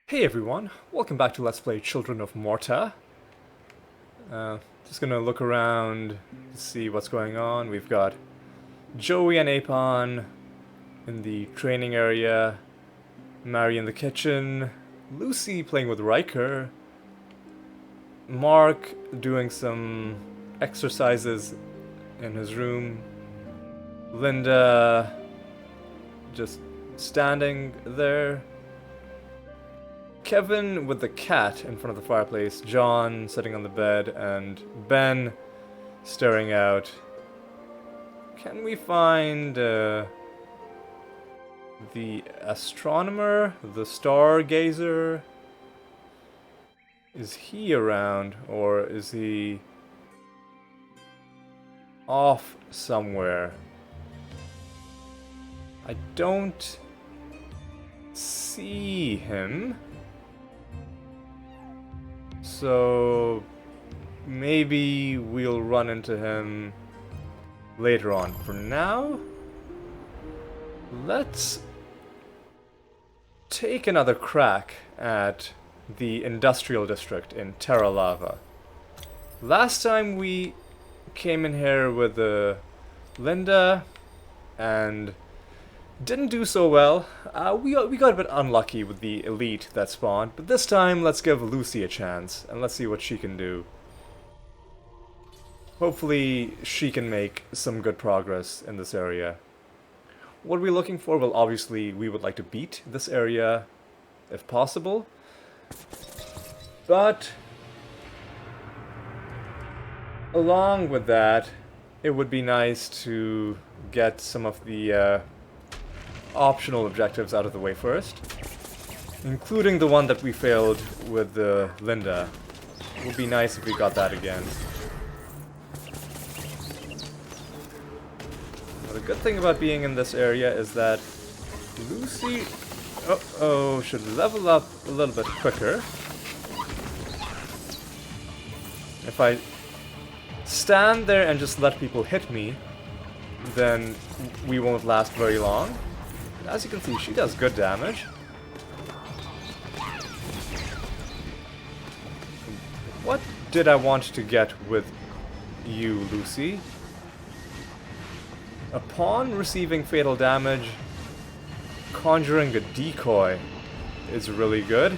Hey everyone, welcome back to Let's Play Children of Morta. Just gonna look around to see what's going on. We've got Joey and Apon in the training area, Mary in the kitchen, Lucy playing with Riker, Mark doing some exercises in his room, Linda just standing there, Kevin with the cat in front of the fireplace, John sitting on the bed, and Ben staring out. Can we find the astronomer, the stargazer? Is he around, or is he off somewhere? I don't see him. So maybe we'll run into him later on. For now, let's take another crack at the industrial district in Terra Lava. Last time we came in here with Linda and didn't do so well. We got a bit unlucky with the elite that spawned, but this time let's give Lucy a chance and let's see what she can do. Hopefully she can make some good progress in this area. What are we looking for? Well, obviously we would like to beat this area if possible, but along with that, it would be nice to get some of the optional objectives out of the way first, including the one that we failed with Linda. It would be nice if we got that again. Now, the good thing about being in this area is that Lucy should level up a little bit quicker. If I stand there and just let people hit me, then we won't last very long. As you can see, she does good damage. What did I want to get with you, Lucy? Upon receiving fatal damage, conjuring a decoy is really good.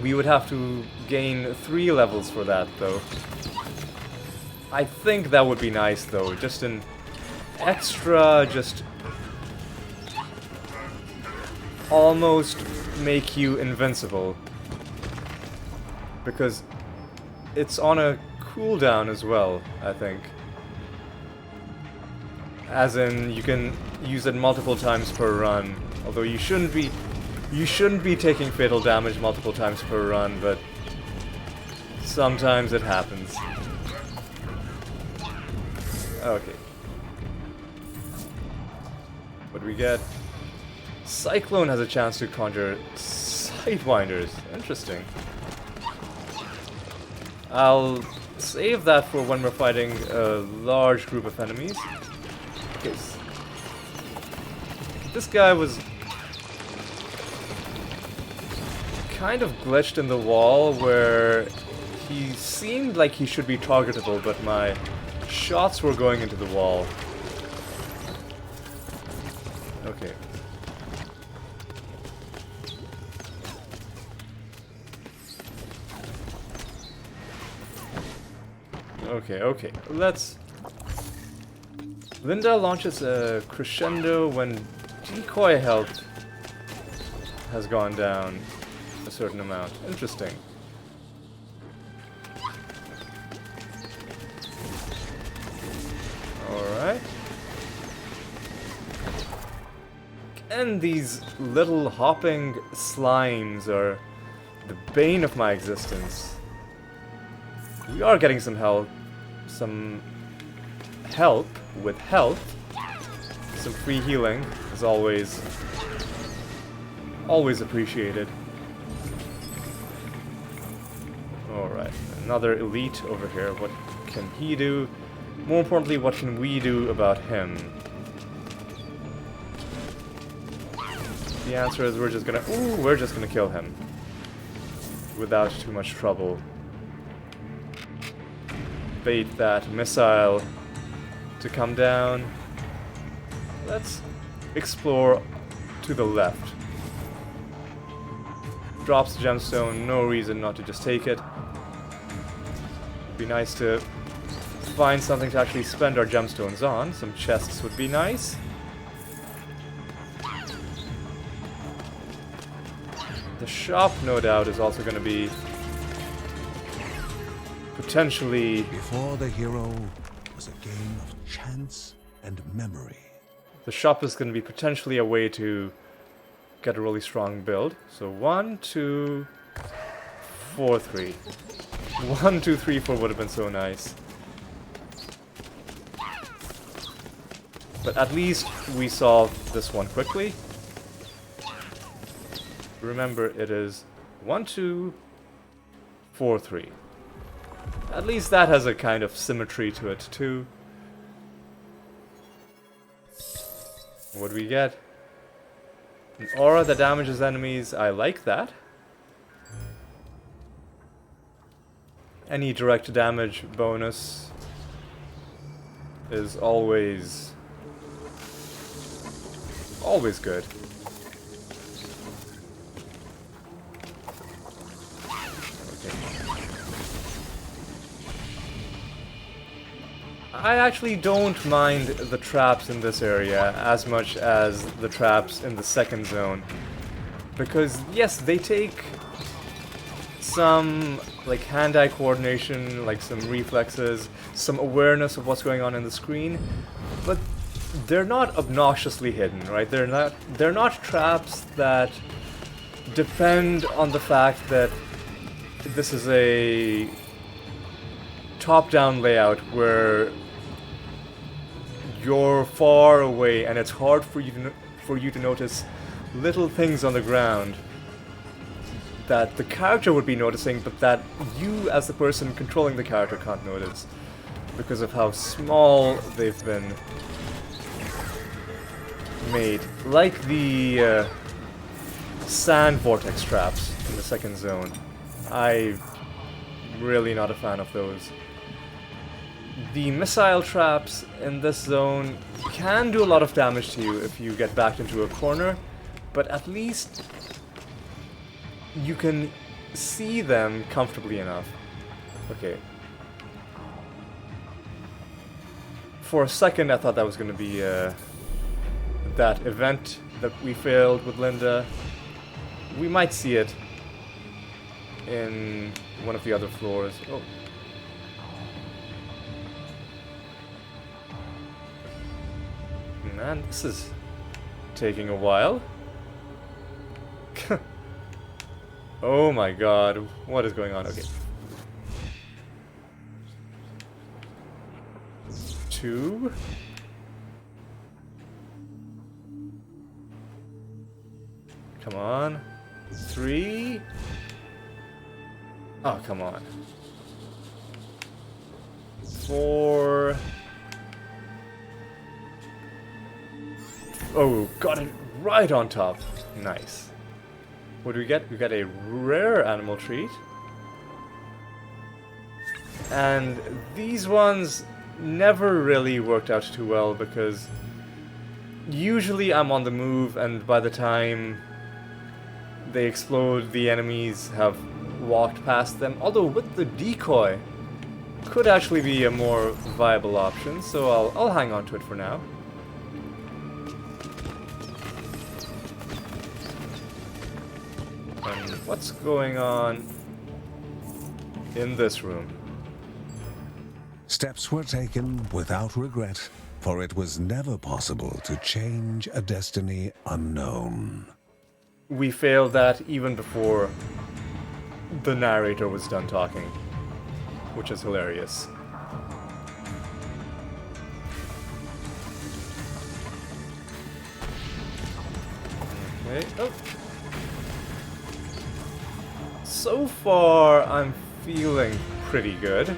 We would have to gain 3 levels for that, though. I think that would be nice, though. Just an extra, just almost make you invincible, because it's on a cooldown as well, I think. As in, you can use it multiple times per run, although you shouldn't be taking fatal damage multiple times per run, but sometimes it happens. Okay. What do we get? Cyclone has a chance to conjure Sidewinders. Interesting. I'll save that for when we're fighting a large group of enemies. Okay. This guy was kind of glitched in the wall where he seemed like he should be targetable, but my shots were going into the wall. Okay. Okay, let's... Linda launches a Crescendo when Decoy health has gone down a certain amount. Interesting. Alright. And these little hopping slimes are the bane of my existence. We are getting some help with health. Some free healing is always appreciated. Alright, another elite over here. What can he do? More importantly, what can we do about him? The answer is we're just gonna kill him. Without too much trouble. Bait that missile to come down. Let's explore to the left. Drops the gemstone, no reason not to just take it. Be nice to find something to actually spend our gemstones on. Some chests would be nice. The shop, no doubt, is also going to be potentially... Before the hero was a game of chance and memory. The shop is going to be potentially a way to get a really strong build. So 1, 2, 4, 3. 1, 2, 3, 4 would have been so nice. But at least we solved this one quickly. Remember, it is 1, 2, 4, 3. At least that has a kind of symmetry to it too. What do we get? An aura that damages enemies. I like that. Any direct damage bonus is always good. I actually don't mind the traps in this area as much as the traps in the second zone. Because, yes, they take some, like, hand-eye coordination, like some reflexes, some awareness of what's going on in the screen, but they're not obnoxiously hidden, right? They're not traps that depend on the fact that this is a top-down layout where you're far away and it's hard for you to notice little things on the ground that the character would be noticing, but that you as the person controlling the character can't notice because of how small they've been made. Like the sand vortex traps in the second zone. I'm really not a fan of those. The missile traps in this zone can do a lot of damage to you if you get backed into a corner, but at least you can see them comfortably enough. Okay. For a second I thought that was going to be that event that we failed with Linda. We might see it in one of the other floors. Oh. Man, this is taking a while. Oh my god, what is going on? Okay. 2. Come on. 3. Oh, come on. 4. Oh, got it right on top. Nice. What do we get? We got a rare animal treat. And these ones never really worked out too well because usually I'm on the move and by the time they explode, the enemies have walked past them. Although with the decoy, could actually be a more viable option, so I'll hang on to it for now. And what's going on in this room? Steps were taken without regret, for it was never possible to change a destiny unknown. We failed that even before the narrator was done talking, which is hilarious. Okay. Oh. So far, I'm feeling pretty good.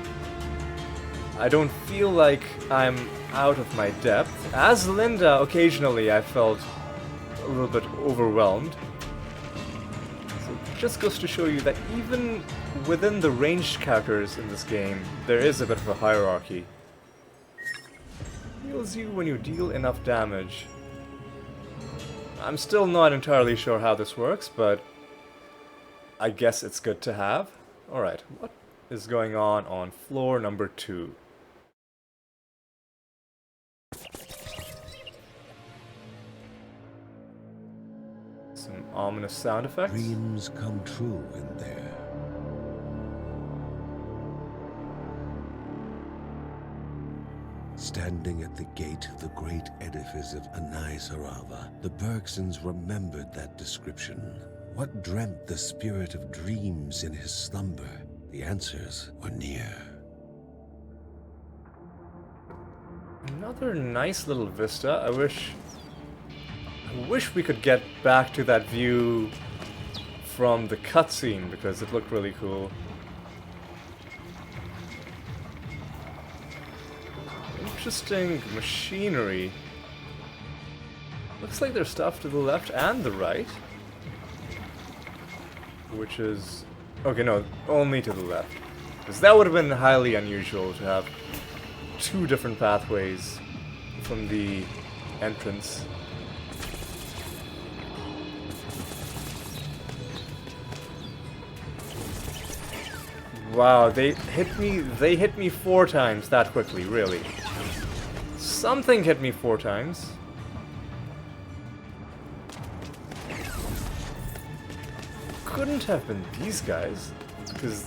I don't feel like I'm out of my depth. As Linda, occasionally I felt a little bit overwhelmed. So it just goes to show you that even within the ranged characters in this game, there is a bit of a hierarchy. Heals you when you deal enough damage. I'm still not entirely sure how this works, but I guess it's good to have. Alright, what is going on floor number 2? Some ominous sound effects. Dreams come true in there. Standing at the gate of the great edifice of Sarava, the Bergsons remembered that description. What dreamt the spirit of dreams in his slumber? The answers were near. Another nice little vista. I wish we could get back to that view from the cutscene because it looked really cool. Interesting machinery. Looks like there's stuff to the left and the right. Which is... okay, no, only to the left. Because that would have been highly unusual to have 2 different pathways from the entrance. Wow, they hit me 4 times that quickly, really. Something hit me 4 times. Couldn't have been these guys, because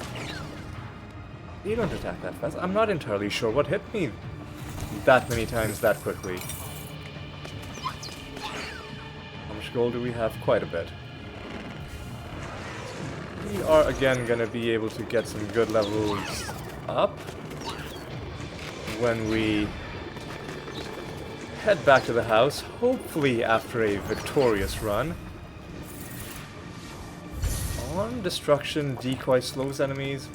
they don't attack that fast. I'm not entirely sure what hit me that many times that quickly. How much gold do we have? Quite a bit. We are again gonna be able to get some good levels up when we head back to the house, hopefully after a victorious run. On destruction, Decoy slows enemies.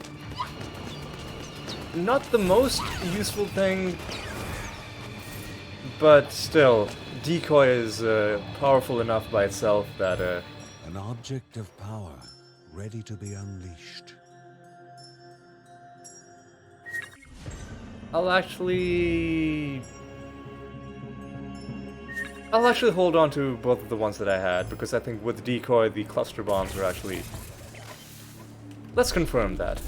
Not the most useful thing, but still, Decoy is powerful enough by itself that an object of power, ready to be unleashed. I'll actually hold on to both of the ones that I had, because I think with Decoy, the cluster bombs are actually... let's confirm that.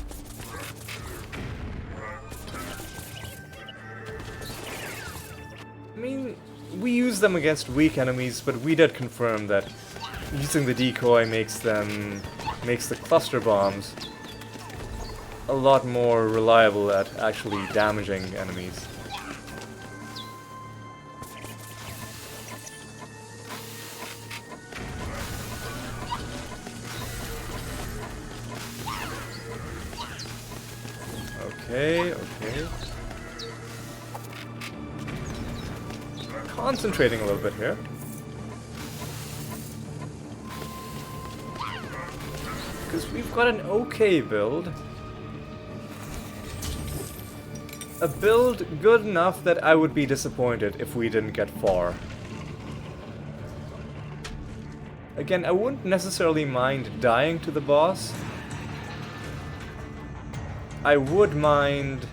I mean, we use them against weak enemies, but we did confirm that using the Decoy makes the cluster bombs a lot more reliable at actually damaging enemies. Okay. Concentrating a little bit here. Because we've got an okay build. A build good enough that I would be disappointed if we didn't get far. Again, I wouldn't necessarily mind dying to the boss. I would mind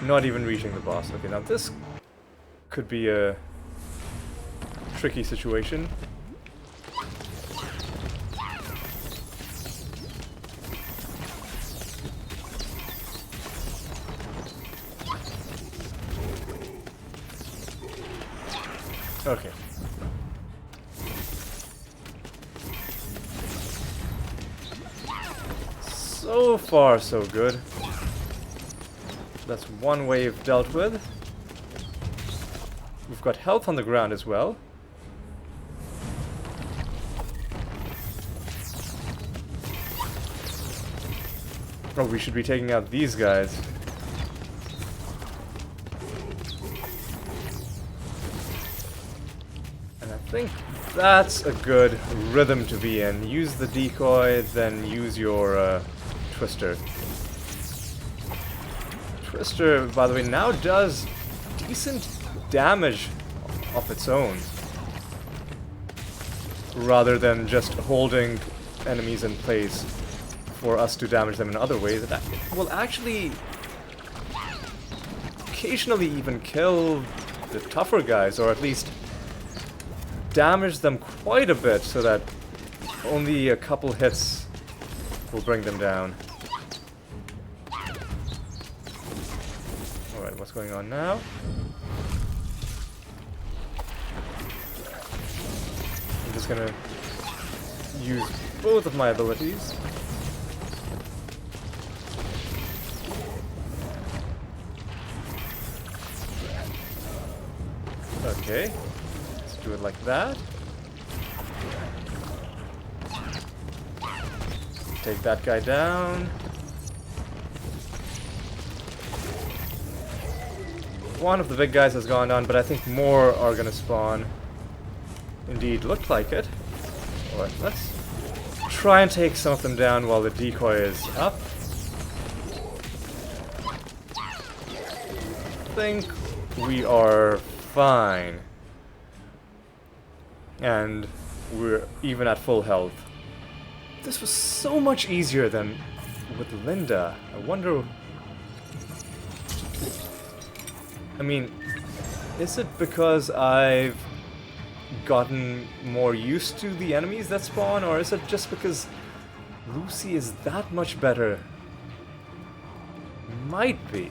not even reaching the boss. Okay, now this could be a tricky situation. Okay. So far, so good. That's one wave dealt with. We've got health on the ground as well. Oh, we should be taking out these guys. And I think that's a good rhythm to be in. Use the decoy, then use your Twister. Twister, by the way, now does decent damage of its own. rather than just holding enemies in place for us to damage them in other ways. That will actually occasionally even kill the tougher guys, or at least damage them quite a bit so that only a couple hits will bring them down. Alright, what's going on now? I'm just gonna use both of my abilities. Okay, let's do it like that. Take that guy down. One of the big guys has gone down, but I think more are gonna spawn. Indeed, looked like it. Alright, let's try and take some of them down while the decoy is up. I think we are fine. And we're even at full health. This was so much easier than with Linda. I wonder... I mean, is it because I've gotten more used to the enemies that spawn, or is it just because Lucy is that much better? Might be.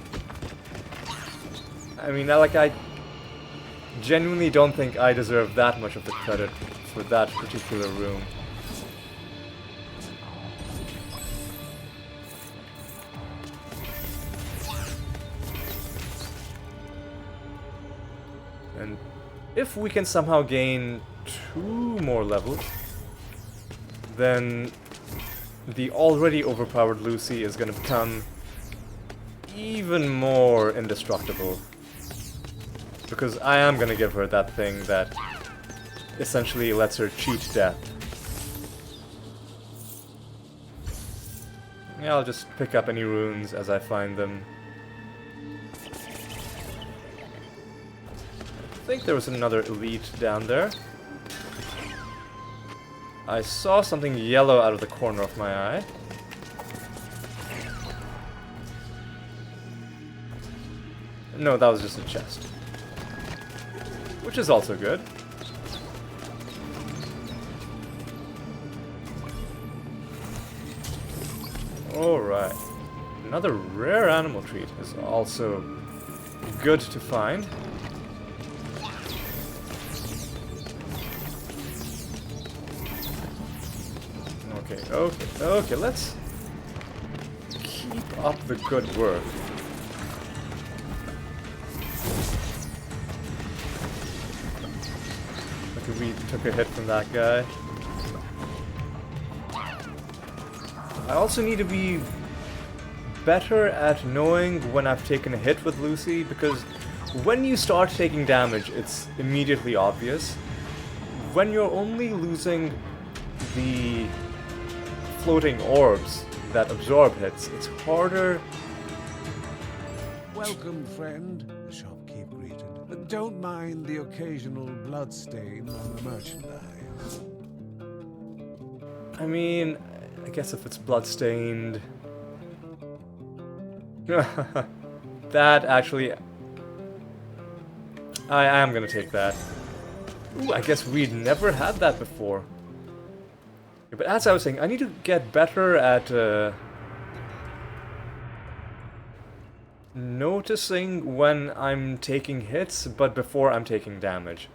I mean, I genuinely don't think I deserve that much of the credit for that particular room. And if we can somehow gain 2 more levels, then the already overpowered Lucy is going to become even more indestructible. Because I am going to give her that thing that essentially lets her cheat death. Yeah, I'll just pick up any runes as I find them. I think there was another elite down there. I saw something yellow out of the corner of my eye. No, that was just a chest. Which is also good. Alright. Another rare animal treat is also good to find. Okay, let's keep up the good work. Okay, we took a hit from that guy. I also need to be better at knowing when I've taken a hit with Lucy, because when you start taking damage, it's immediately obvious. When you're only losing the floating orbs that absorb hits, it's harder. Welcome, friend, the shopkeep greeted. But don't mind the occasional blood stain on the merchandise. I mean, I guess if it's bloodstained... that actually... I am gonna take that. Ooh, I guess we'd never had that before. But as I was saying, I need to get better at noticing when I'm taking hits, but before I'm taking damage.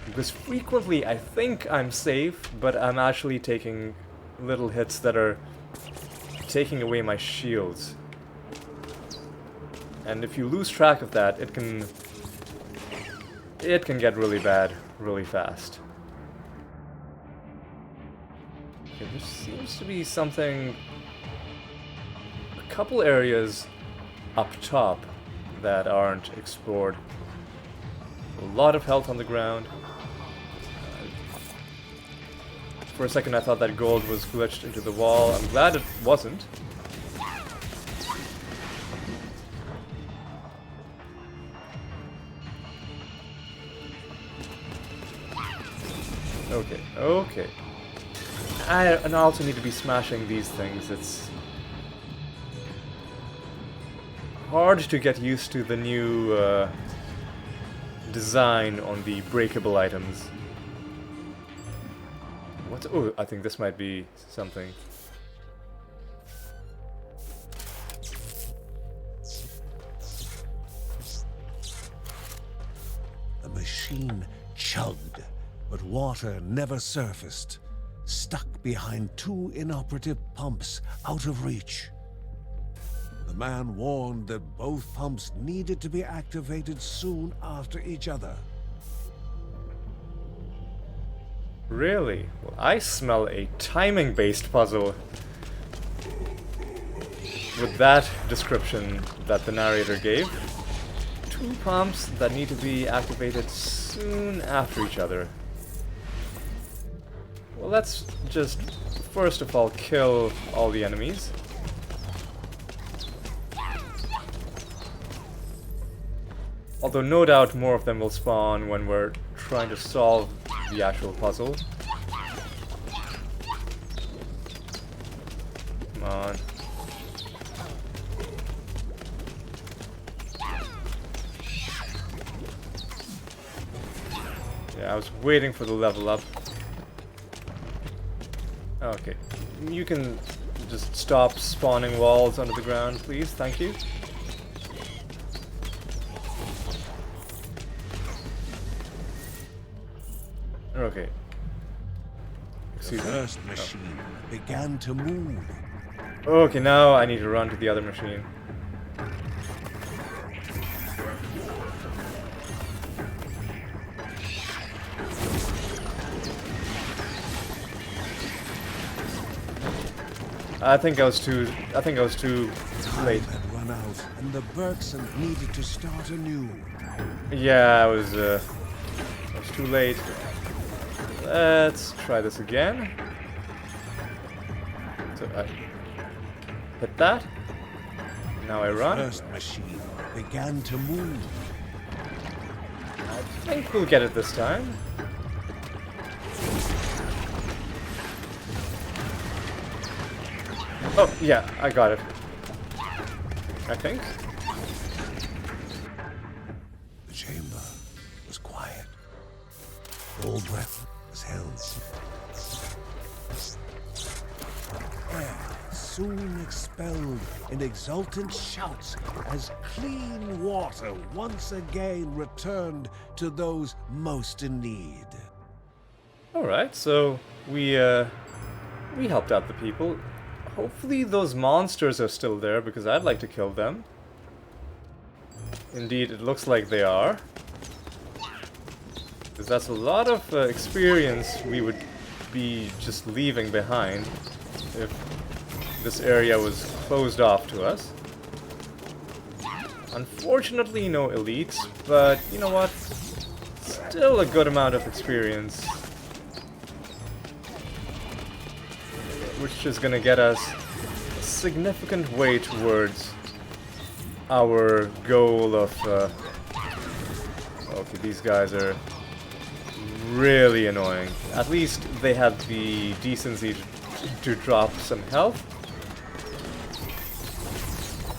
Because frequently I think I'm safe, but I'm actually taking little hits that are taking away my shields. And if you lose track of that, it can get really bad really fast. Okay, there seems to be something, a couple areas up top that aren't explored. A lot of health on the ground. For a second I thought that gold was glitched into the wall. I'm glad it wasn't. Okay, okay. And I also need to be smashing these things. It's hard to get used to the new design on the breakable items. What? Oh, I think this might be something. The machine chugged, but water never surfaced, stuck behind two inoperative pumps out of reach. The man warned that both pumps needed to be activated soon after each other. Really? Well, I smell a timing-based puzzle. With that description that the narrator gave. Two pumps that need to be activated soon after each other. Well, let's just, first of all, kill all the enemies. Although no doubt more of them will spawn when we're trying to solve the actual puzzle. Come on. Yeah, I was waiting for the level up. Okay. You can just stop spawning walls under the ground, please. Thank you. Okay. The first machine began to move. Okay, now I need to run to the other machine. I think I was too late. Time had run out, and the Bergson needed to start anew. Yeah, I was too late. Let's try this again. So I hit that. Now I run. The first machine began to move. I think we'll get it this time. Oh, yeah, I got it. I think. The chamber was quiet. All breath was held. Air soon expelled in exultant shouts as clean water once again returned to those most in need. Alright, so we helped out the people. Hopefully those monsters are still there, because I'd like to kill them. Indeed, it looks like they are. Because that's a lot of experience we would be just leaving behind if this area was closed off to us. Unfortunately, no elites, but you know what? Still a good amount of experience. Which is gonna get us a significant way towards our goal of... okay, these guys are really annoying. At least they had the decency to drop some health.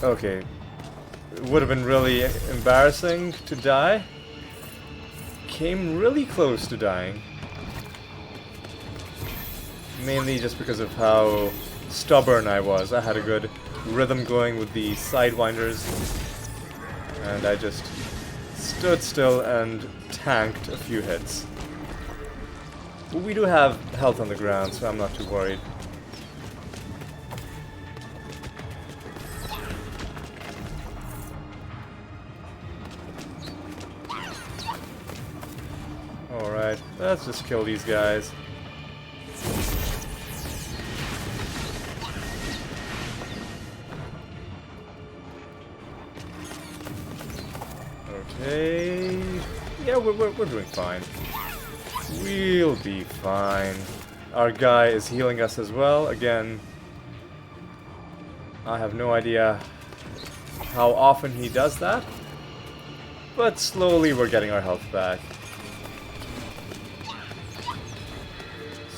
Okay. It would have been really embarrassing to die. Came really close to dying. Mainly just because of how stubborn I was. I had a good rhythm going with the sidewinders, and I just stood still and tanked a few hits. But we do have health on the ground, so I'm not too worried. Alright, let's just kill these guys. Okay. Yeah, we're doing fine. We'll be fine. Our guy is healing us as well. Again, I have no idea how often he does that, but slowly we're getting our health back.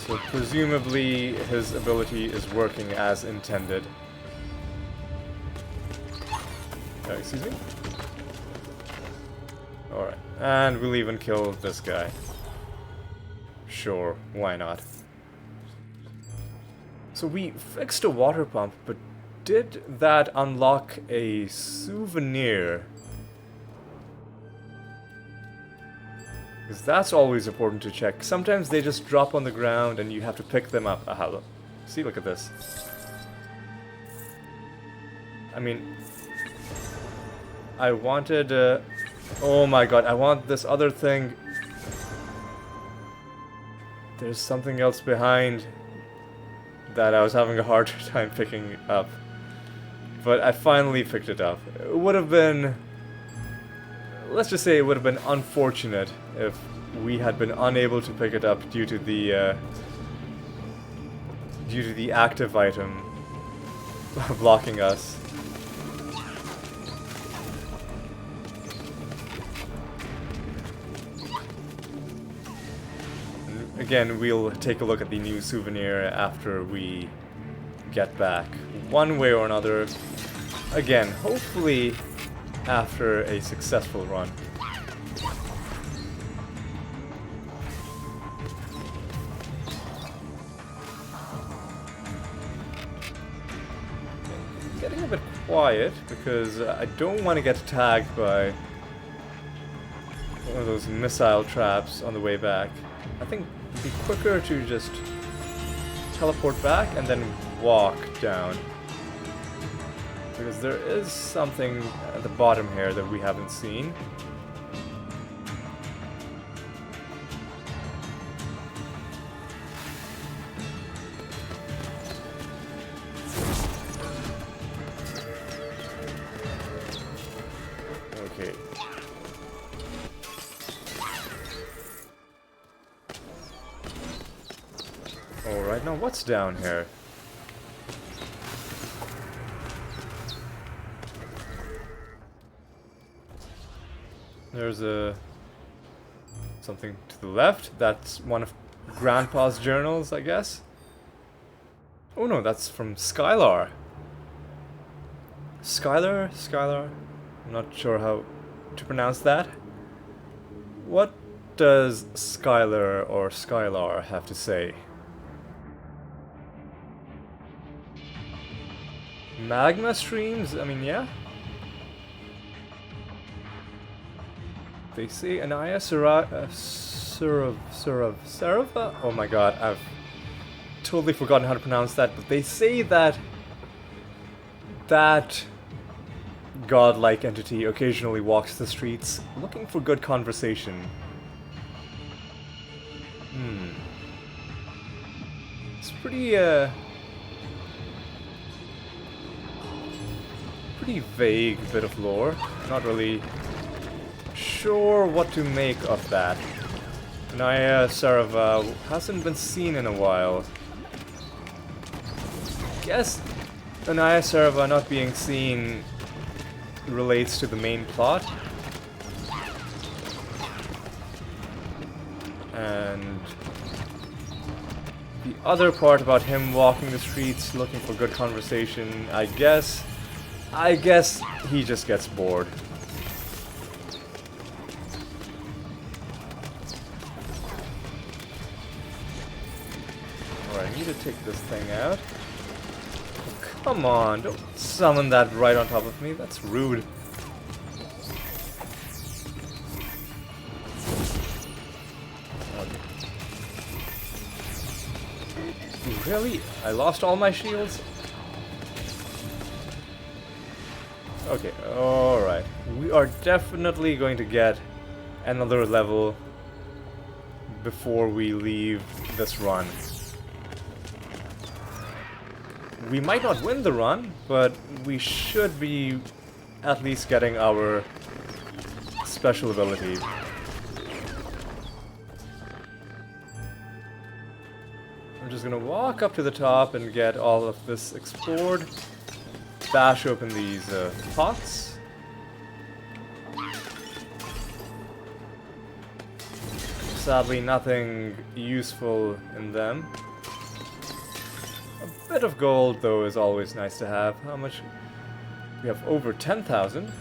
So presumably his ability is working as intended. Excuse me? Alright, and we'll even kill this guy. Sure, why not? So we fixed a water pump, but did that unlock a souvenir? Because that's always important to check. Sometimes they just drop on the ground and you have to pick them up. Aha, look. See, look at this. I mean, I wanted... oh my god, I want this other thing. There's something else behind that I was having a hard time picking up. But I finally picked it up. It would have been... let's just say it would have been unfortunate if we had been unable to pick it up due to the active item blocking us. And again, we'll take a look at the new souvenir after we get back, one way or another. Again, hopefully after a successful run. Getting a bit quiet because I don't want to get tagged by one of those missile traps on the way back. I think it'd be quicker to just teleport back and then walk down. Because there is something at the bottom here that we haven't seen. Okay. Alright, now what's down here? There's something to the left. That's one of Grandpa's journals, I guess. Oh no, that's from Skylar. Skylar? I'm not sure how to pronounce that. What does Skylar or Skylar have to say? Magma streams? I mean, yeah. They say Anaya Sarava? Oh my god, I've totally forgotten how to pronounce that, but they say that that godlike entity occasionally walks the streets looking for good conversation. It's pretty vague bit of lore. Not really sure what to make of that. Naya Sarava hasn't been seen in a while. Guess Naya Sarava not being seen relates to the main plot. And the other part about him walking the streets looking for good conversation, I guess he just gets bored. Alright, I need to take this thing out. Oh, come on, don't summon that right on top of me, that's rude. Okay. Really? I lost all my shields? Okay, alright. We are definitely going to get another level before we leave this run. We might not win the run, but we should be at least getting our special ability. I'm just gonna walk up to the top and get all of this explored. Bash open these pots. Sadly, nothing useful in them. A bit of gold, though, is always nice to have. How much? We have over 10,000.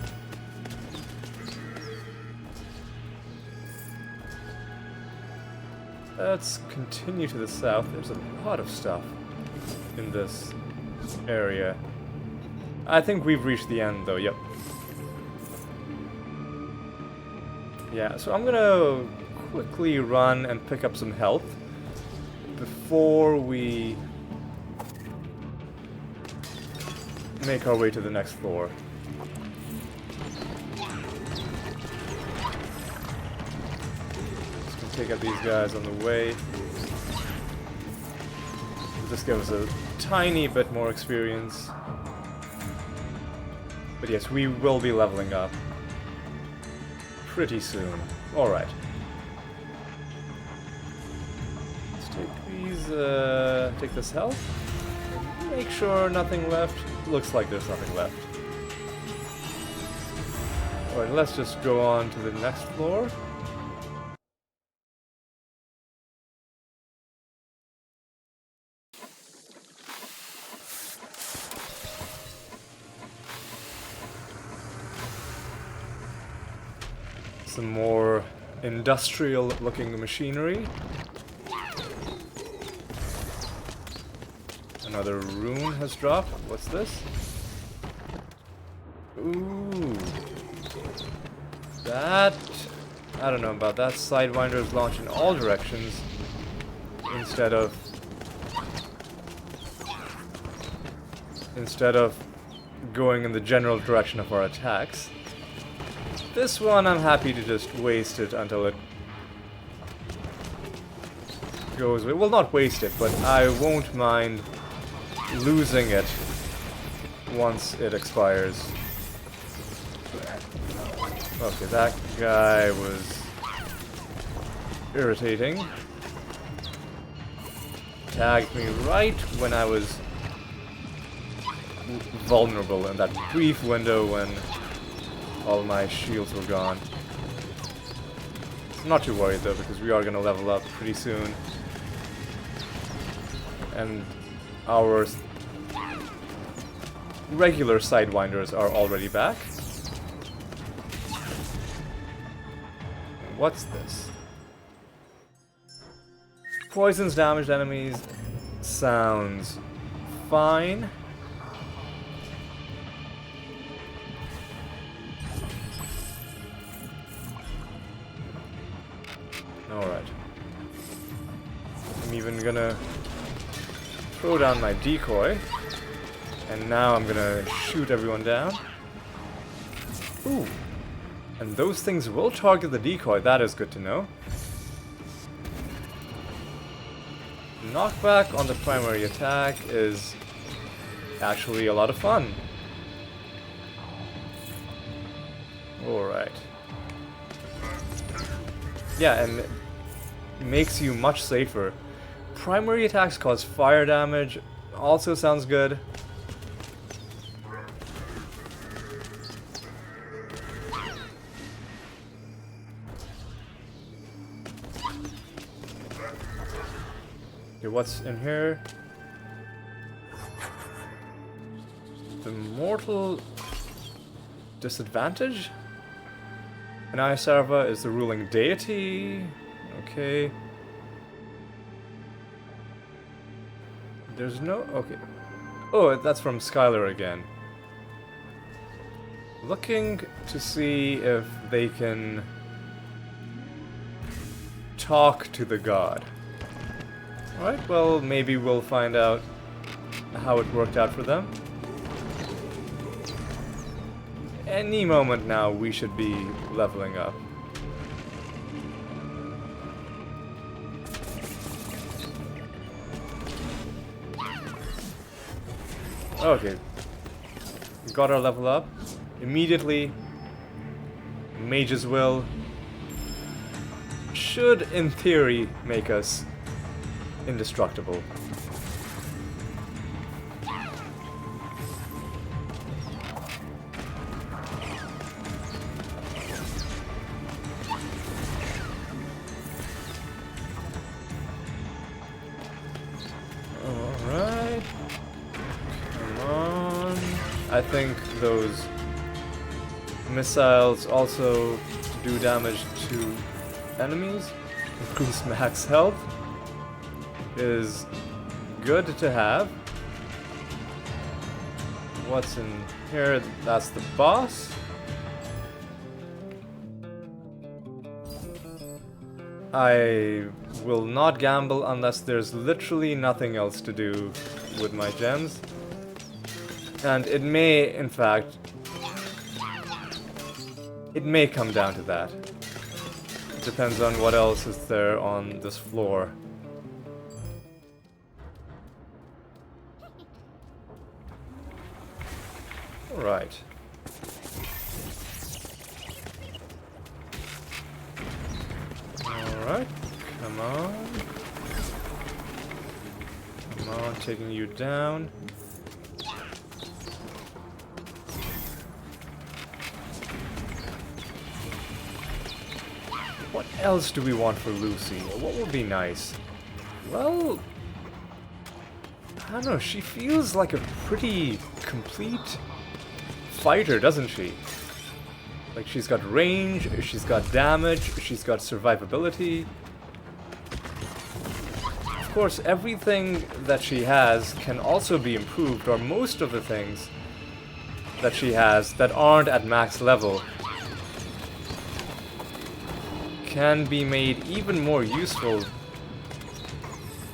Let's continue to the south. There's a lot of stuff in this area. I think we've reached the end, though. Yep. Yeah, so I'm gonna quickly run and pick up some health before we make our way to the next floor. Just gonna take out these guys on the way. This gives us a tiny bit more experience. But yes, we will be leveling up pretty soon. Alright. Let's take these, take this health. Make sure nothing left. Looks like there's nothing left. Alright, let's just go on to the next floor. Some more industrial looking machinery. Another rune has dropped. What's this? Ooh. That... I don't know about that. Sidewinders launch in all directions instead of going in the general direction of our attacks. This one, I'm happy to just waste it until it goes away. Well, not waste it, but I won't mind losing it once it expires. Okay, that guy was irritating. Tagged me right when I was vulnerable in that brief window when all my shields were gone. I'm not too worried though, because we are going to level up pretty soon. And our regular sidewinders are already back. What's this? Poisons damaged enemies. Sounds fine. Alright. I'm even gonna throw down my decoy. And now I'm gonna shoot everyone down. Ooh. And those things will target the decoy, that is good to know. Knockback on the primary attack is actually a lot of fun. Alright. Yeah, and it makes you much safer. Primary attacks cause fire damage, also sounds good. Okay, what's in here? The mortal disadvantage? Anayasarva is the ruling deity. Okay. There's no... okay. Oh, that's from Skylar again. Looking to see if they can talk to the god. Alright, well, maybe we'll find out how it worked out for them. Any moment now, we should be leveling up. Okay. Got our level up. Immediately. Mage's Will should, in theory, make us indestructible. I think those missiles also do damage to enemies. Increase max health is good to have. What's in here? That's the boss. I will not gamble unless there's literally nothing else to do with my gems. And it may, in fact, it may come down to that. It depends on what else is there on this floor. Alright. Alright, come on. Come on, taking you down. What else do we want for Lucy? What would be nice? Well, I don't know, she feels like a pretty complete fighter, doesn't she? Like, she's got range, she's got damage, she's got survivability. Of course, everything that she has can also be improved, or most of the things that she has that aren't at max level can be made even more useful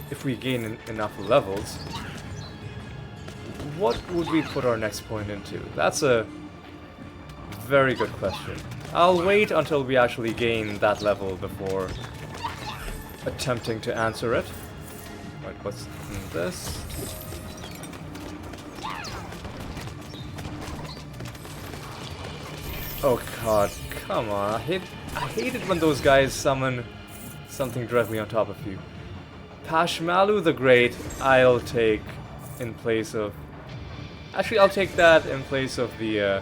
if we gain enough levels. What would we put our next point into? That's a very good question. I'll wait until we actually gain that level before attempting to answer it. Right, what's in this? Oh god, come on. I hate it when those guys summon something directly on top of you. Pashmalu the Great, I'll take in place of... Actually, I'll take that in place of the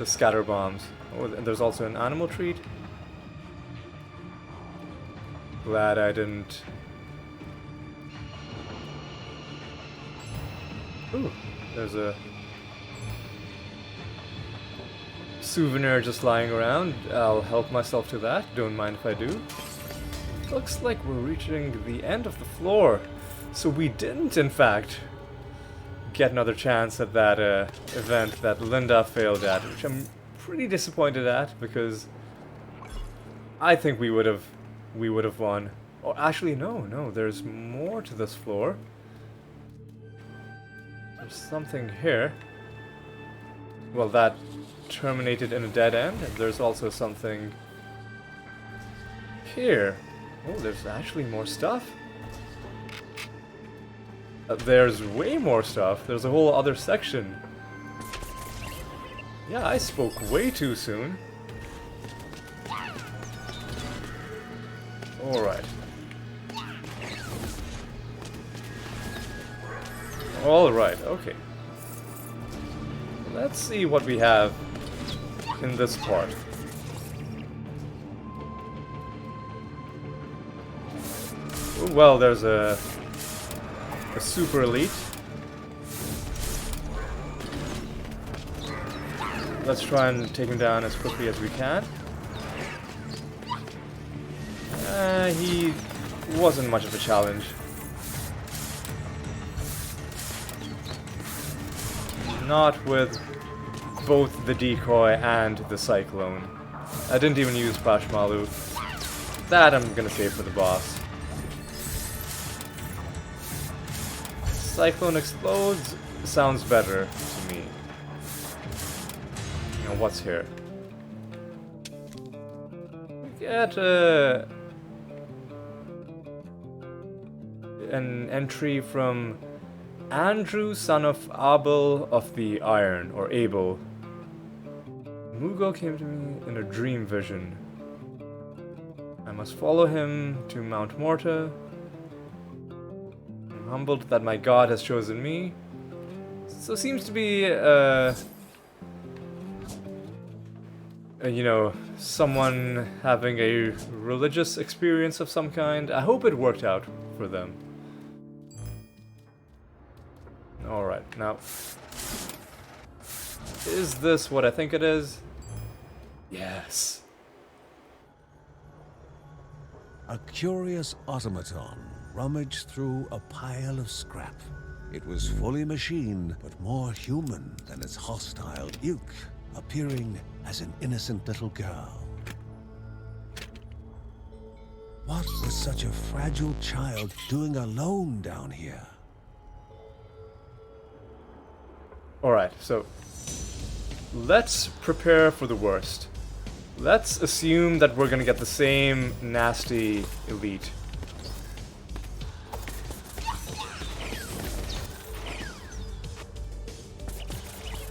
scatter bombs. Oh, and there's also an animal treat. Glad I didn't... Ooh, there's a souvenir just lying around. I'll help myself to that. Don't mind if I do. Looks like we're reaching the end of the floor. So we didn't, in fact, get another chance at that event that Linda failed at, which I'm pretty disappointed at, because I think we would have won. Oh, actually, no, there's more to this floor. There's something here. Well, that terminated in a dead end, and there's also something here. Oh, there's actually more stuff. There's way more stuff. There's a whole other section. Yeah, I spoke way too soon. Alright. Alright, okay. Let's see what we have in this part. Well, there's a super elite. Let's try and take him down as quickly as we can. He wasn't much of a challenge. Not with both the Decoy and the Cyclone. I didn't even use Pashmalu. That I'm gonna save for the boss. Cyclone explodes sounds better to me. Now what's here? We get an entry from Andrew, son of Abel of the Iron, or Abel. Mugo came to me in a dream vision. I must follow him to Mount Morta. I'm humbled that my god has chosen me. So seems to be, you know, someone having a religious experience of some kind. I hope it worked out for them. Alright, now Is this what I think it is? Yes. A curious automaton rummaged through a pile of scrap. It was fully machine, but more human than its hostile Yuki, appearing as an innocent little girl. What was such a fragile child doing alone down here? Alright, so let's prepare for the worst. Let's assume that we're gonna get the same nasty elite.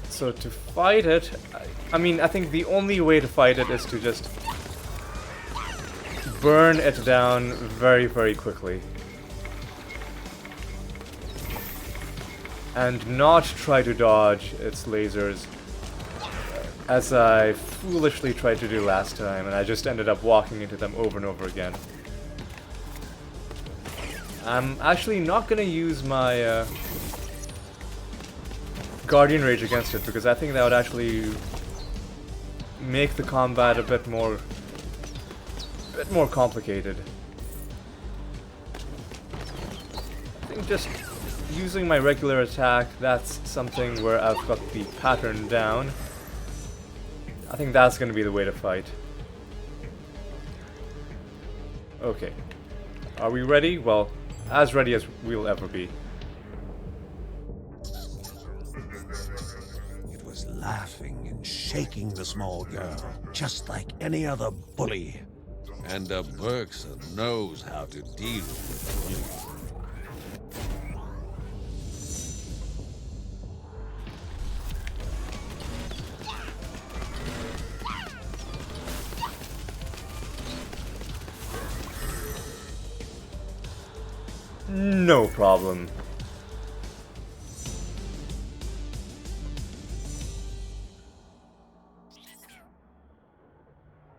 So to fight it, I mean, I think the only way to fight it is to just burn it down very, very quickly. And not try to dodge its lasers, as I foolishly tried to do last time, and I just ended up walking into them over and over again. I'm actually not gonna use my Guardian Rage against it, because I think that would actually make the combat a bit more complicated. I think just using my regular attack, that's something where I've got the pattern down. I think that's going to be the way to fight. Okay. Are we ready? Well, as ready as we'll ever be. It was laughing and shaking the small girl, just like any other bully. And a Bergson knows how to deal with bullies. No problem.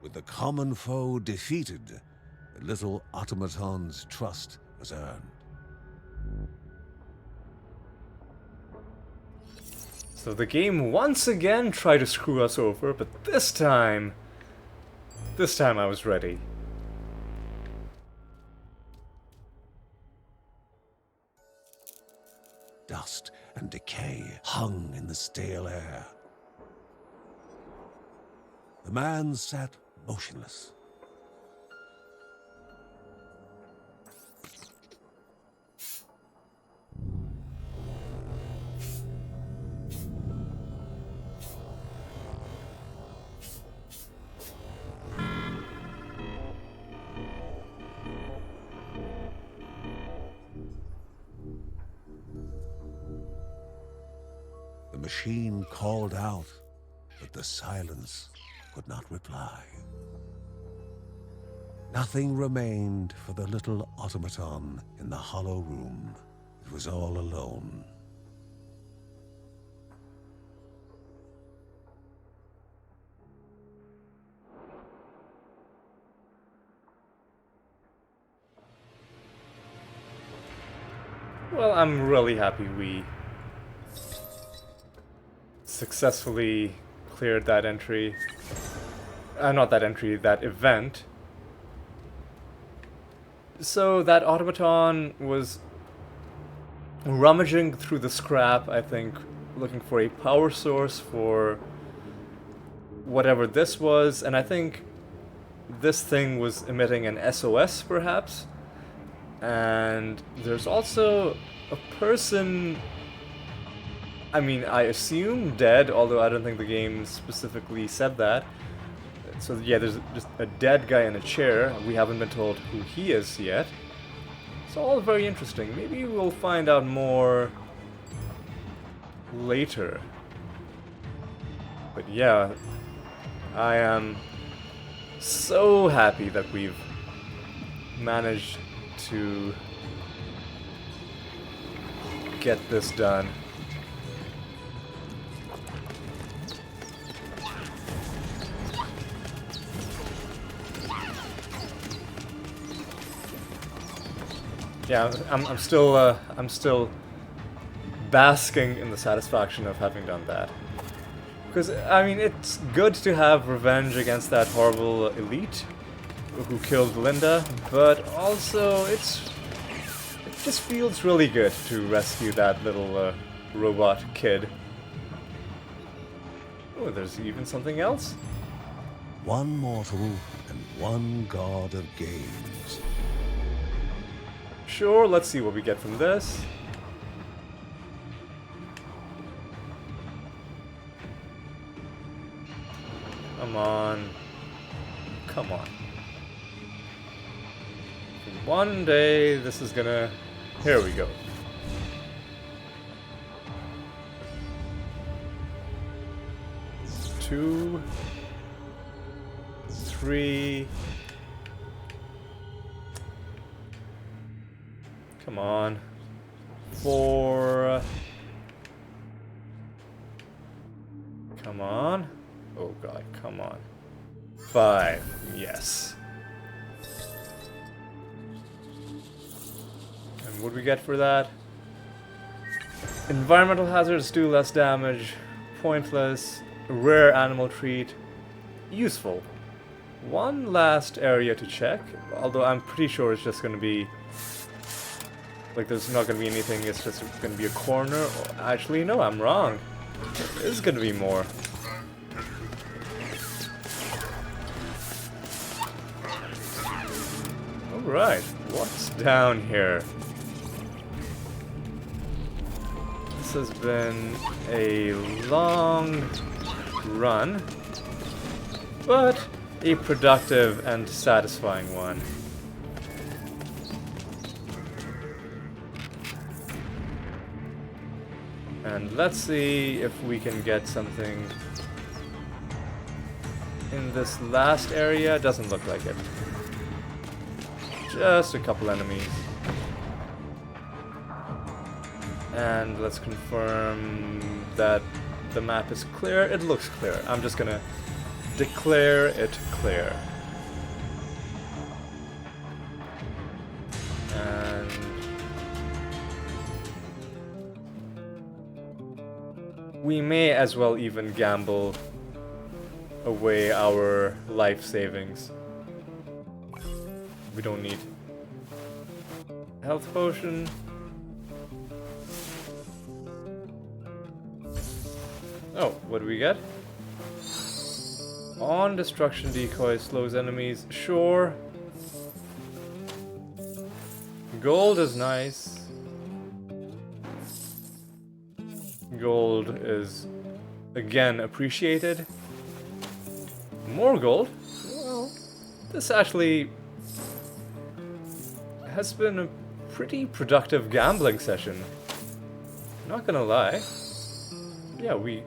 With the common foe defeated, the little automaton's trust was earned. So the game once again tried to screw us over, but this time I was ready. Dust and decay hung in the stale air. The man sat motionless. The machine called out, but the silence could not reply. Nothing remained for the little automaton in the hollow room. It was all alone. Well, I'm really happy we successfully cleared that entry. Not that entry, that event. So that automaton was rummaging through the scrap, I think, looking for a power source for whatever this was, and I think this thing was emitting an SOS, perhaps. And there's also a person, I mean, I assume dead, although I don't think the game specifically said that. So yeah, there's just a dead guy in a chair. We haven't been told who he is yet. It's all very interesting. Maybe we'll find out more later. But yeah, I am so happy that we've managed to get this done. Yeah, I'm still basking in the satisfaction of having done that. Because, I mean, it's good to have revenge against that horrible elite who killed Linda, but also it just feels really good to rescue that little robot kid. Oh, there's even something else? One mortal and one god of games. Sure, let's see what we get from this. Come on. Come on. One day this is gonna... Here we go. Two... 3... Come on. 4... Come on. Oh god, come on. 5. Yes. And what do we get for that? Environmental hazards do less damage. Pointless. Rare animal treat. Useful. One last area to check, although I'm pretty sure it's just going to be... Like, there's not going to be anything, it's just going to be a corner. Actually, no, I'm wrong. There is going to be more. Alright, what's down here? This has been a long run, but a productive and satisfying one. And let's see if we can get something in this last area. Doesn't look like it. Just a couple enemies. And let's confirm that the map is clear. It looks clear. I'm just gonna declare it clear. And we may as well even gamble away our life savings. We don't need health potion. Oh, what do we get? On destruction decoy slows enemies. Sure. Gold is nice. Gold is again appreciated. More gold? Well, this actually has been a pretty productive gambling session. Not gonna lie. Yeah, we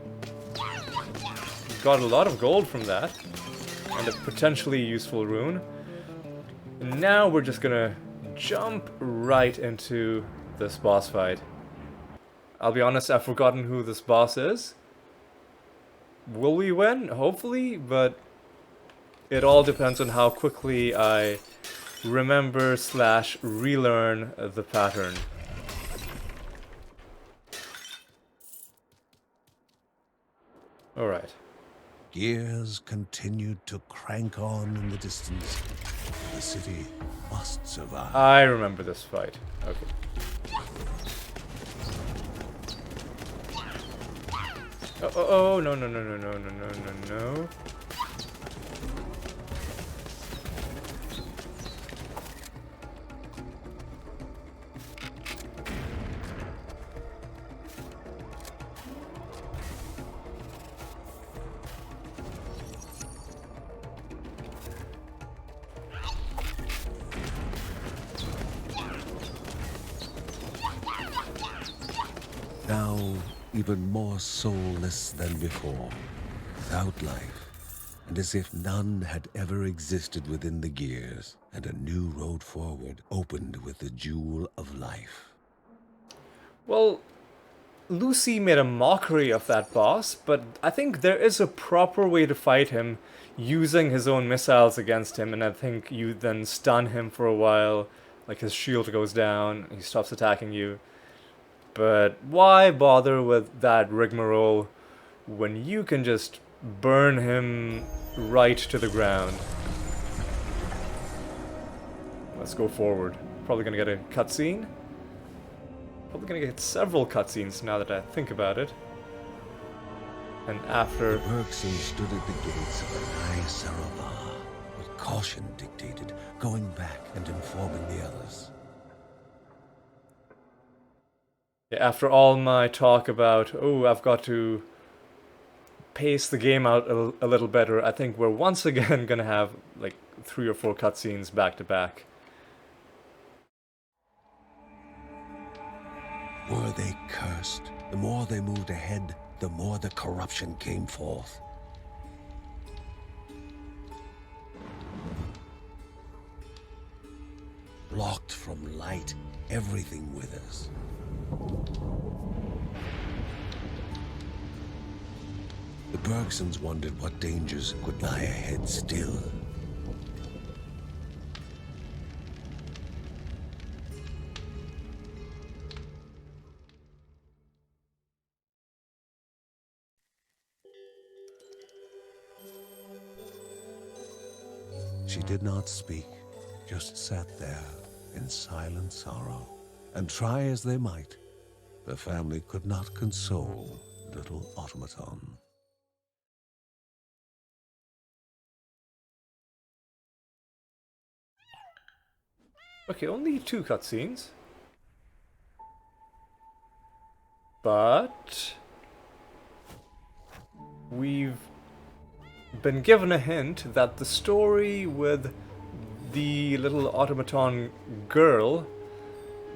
got a lot of gold from that. And a potentially useful rune. And now we're just gonna jump right into this boss fight. I'll be honest, I've forgotten who this boss is. Will we win? Hopefully, but it all depends on how quickly I remember / relearn the pattern. Alright. Gears continued to crank on in the distance. The city must survive. I remember this fight. Okay. Oh, no, no, no, no, no, no, no, no, no. Now, even more soulless than before, without life, and as if none had ever existed within the gears, and a new road forward opened with the jewel of life. Well, Lucy made a mockery of that boss, but I think there is a proper way to fight him using his own missiles against him, and I think you then stun him for a while, like his shield goes down, he stops attacking you. But why bother with that rigmarole when you can just burn him right to the ground. Let's go forward. Probably gonna get a cutscene. Probably gonna get several cutscenes now that I think about it. And after... The Bergsons stood at the gates of Sarava, but caution dictated going back and informing the others. Yeah, after all my talk about, oh, I've got to pace the game out a little better, I think we're once again gonna have like 3 or 4 cutscenes back to back. Were they cursed? The more they moved ahead, the more the corruption came forth. Blocked from light, everything withers. The Bergsons wondered what dangers could lie ahead still. She did not speak, just sat there in silent sorrow. And try as they might, the family could not console little automaton. Okay, only 2 cutscenes. But we've been given a hint that the story with the little automaton girl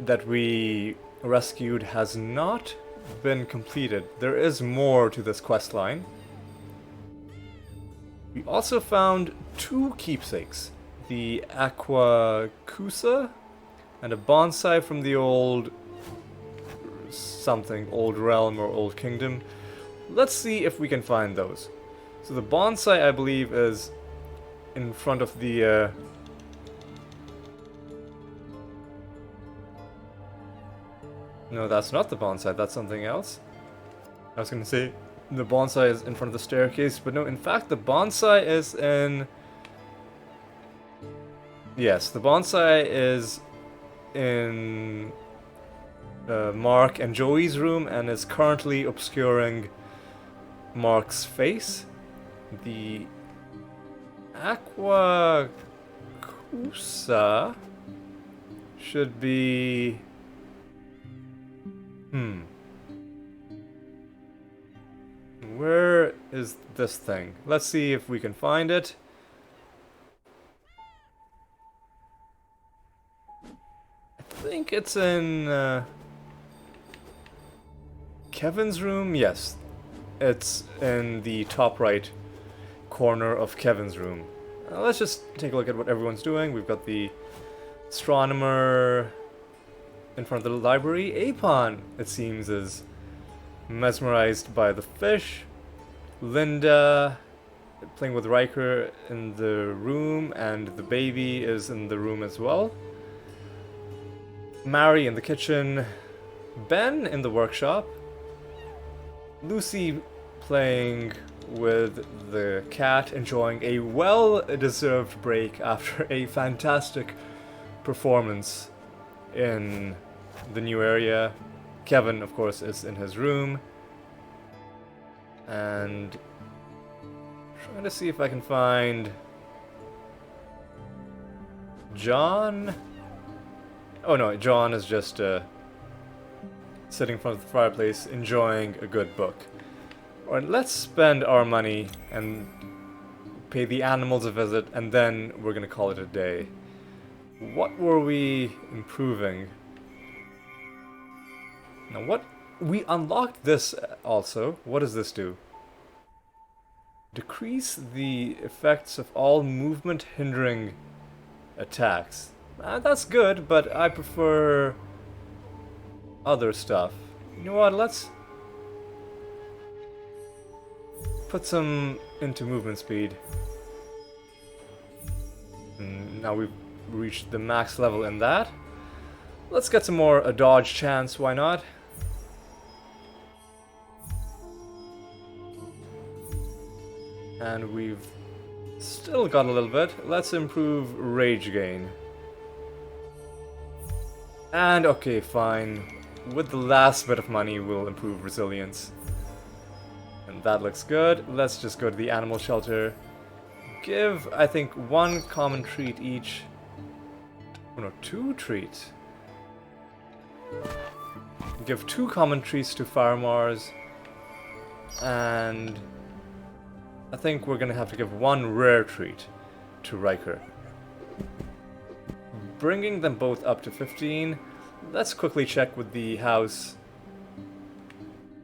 that we rescued has not been completed. There is more to this quest line. We also found 2 keepsakes. The Aqua Kusa and a bonsai from the old something, old realm or old kingdom. Let's see if we can find those. So the bonsai, I believe, is in front of the no, that's not the bonsai, that's something else. I was gonna say the bonsai is in front of the staircase, but no, in fact the bonsai is in... Yes, the bonsai is in Mark and Joey's room and is currently obscuring Mark's face. The Aqua Kusa should be... Where is this thing? Let's see if we can find it. I think it's in Kevin's room. Yes, it's in the top right corner of Kevin's room. Let's just take a look at what everyone's doing. We've got the astronomer in front of the library. Apon, it seems, is mesmerized by the fish. Linda playing with Riker in the room, and the baby is in the room as well. Mary in the kitchen. Ben in the workshop. Lucy playing with the cat, enjoying a well-deserved break after a fantastic performance in the new area. Kevin, of course, is in his room. And trying to see if I can find John. Oh no, John is just sitting in front of the fireplace enjoying a good book. Alright, let's spend our money and pay the animals a visit, and then we're gonna call it a day. What were we improving? Now what... We unlocked this also. What does this do? Decrease the effects of all movement hindering attacks. That's good, but I prefer other stuff. You know what, let's put some into movement speed. And now we've reached the max level in that. Let's get some more a dodge chance, why not? And we've still got a little bit. Let's improve rage gain. And okay, fine. With the last bit of money, we'll improve resilience. And that looks good. Let's just go to the animal shelter. Give, I think, 1 common treat each. Oh no, 2 treats. Give 2 common treats to Farmars. And I think we're gonna have to give 1 rare treat to Riker. Bringing them both up to 15. Let's quickly check with the house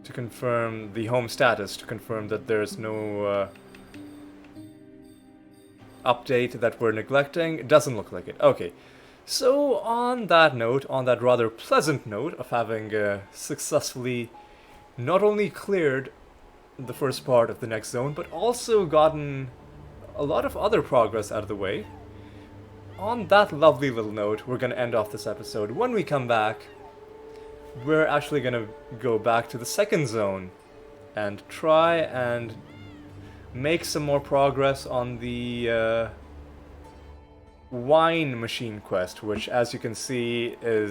to confirm the home status, to confirm that there's no update that we're neglecting. It doesn't look like it. Okay. So on that note, on that rather pleasant note of having successfully not only cleared the first part of the next zone, but also gotten a lot of other progress out of the way, on that lovely little note, we're going to end off this episode. When we come back, we're actually going to go back to the second zone and try and make some more progress on the wine machine quest, which, as you can see, is